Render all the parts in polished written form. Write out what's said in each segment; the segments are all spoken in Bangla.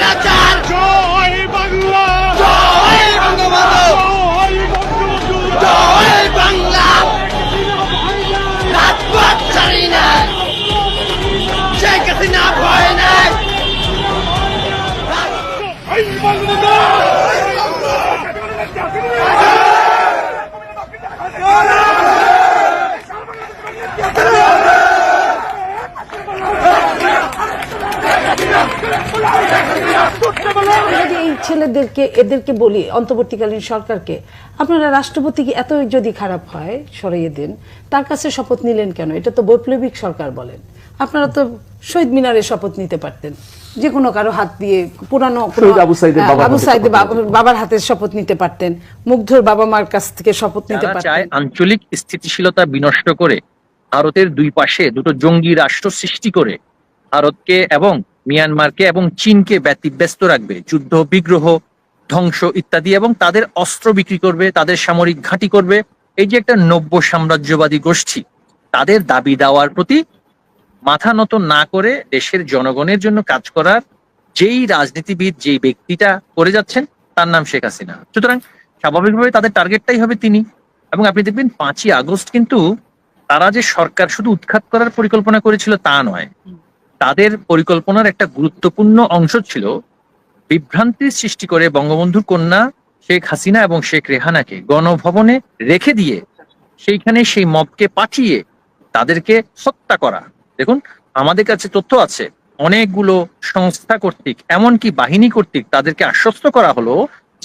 স্বৈরাচার জয় বাংলা জয় বঙ্গবন্ধু জয় বঙ্গবন্ধু জয় বাংলা রাজপথ ছাড়ি না শেখ হাসিনা ভয় নাই এই ছেলেদেরকে এদেরকে বলি অন্তর্বর্তীকালীন সরকারকে, আপনারা রাষ্ট্রপতিকে এত যদি খারাপ হয় সরিয়ে দিন, তার কাছে শপথ নিলেন কেন? এটা তো বৈপ্লবিক সরকার বলেন। আপনারা তো শহীদ মিনারে শপথ নিতে পারতেন, যে কোনো কারো হাত দিয়ে, পুরানো আবু সাইদের বাবার হাতে শপথ নিতে পারতেন, মুগ্ধর বাবা মার কাছ থেকে শপথ নিতে পারতেন। আঞ্চলিক স্থিতিশীলতা বিনষ্ট করে ভারতের দুই পাশে দুটো জঙ্গি রাষ্ট্র সৃষ্টি করে ভারতকে এবং মিয়ানমারকে এবং চীনকে ব্যতিব্যস্ত রাখবে, যুদ্ধ বিগ্রহ ধ্বংস ইত্যাদি, এবং তাদের অস্ত্র বিক্রি করবে, তাদের সামরিক ঘাঁটি করবে। এই যে একটা নব্য সাম্রাজ্যবাদী গোষ্ঠী, তাদের দাবি দেওয়ার প্রতি মাথা নত না করে দেশের জনগণের জন্য কাজ করার যেই রাজনীতিবিদ, যেই ব্যক্তিটা করে যাচ্ছেন, তার নাম শেখ হাসিনা। সুতরাং স্বাভাবিকভাবে তাদের টার্গেটটাই হবে তিনি। এবং আপনি দেখবেন 5ই আগস্ট কিন্তু তারা যে সরকার শুধু উৎখাত করার পরিকল্পনা করেছিল তা নয়, তাদের পরিকল্পনার একটা গুরুত্বপূর্ণ অংশ ছিল বিভ্রান্তির সৃষ্টি করে বঙ্গবন্ধুর কন্যা শেখ হাসিনা এবং শেখ রেহানাকে গণভবনে রেখে দিয়ে সেইখানে সেই মবকে পাঠিয়ে তাদেরকে হত্যা করা। দেখুন, আমাদের কাছে তথ্য আছে, অনেকগুলো সংস্থা কর্তৃক, এমনকি বাহিনী কর্তৃক তাদেরকে আশ্বস্ত করা হলো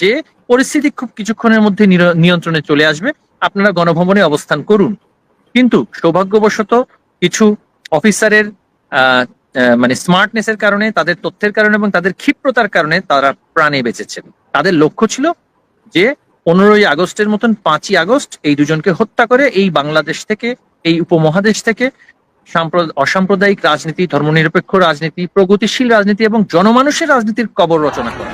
যে পরিস্থিতি খুব কিছুক্ষণের মধ্যে নিয়ন্ত্রণে চলে আসবে, আপনারা গণভবনে অবস্থান করুন। কিন্তু সৌভাগ্যবশত কিছু অফিসারের মানে স্মার্টনেসের কারণে, তাদের তথ্যের কারণে এবং তাদের ক্ষিপ্রতার কারণে তারা প্রাণে বেঁচেছেন। তাদের লক্ষ্য ছিল যে 15ই আগস্টের মতন 5ই আগস্ট এই দুজনকে হত্যা করে এই বাংলাদেশ থেকে, এই উপমহাদেশ থেকে অসাম্প্রদায়িক রাজনীতি, ধর্মনিরপেক্ষ রাজনীতি, প্রগতিশীল রাজনীতি এবং জনমানুষের রাজনীতির কবর রচনা করা।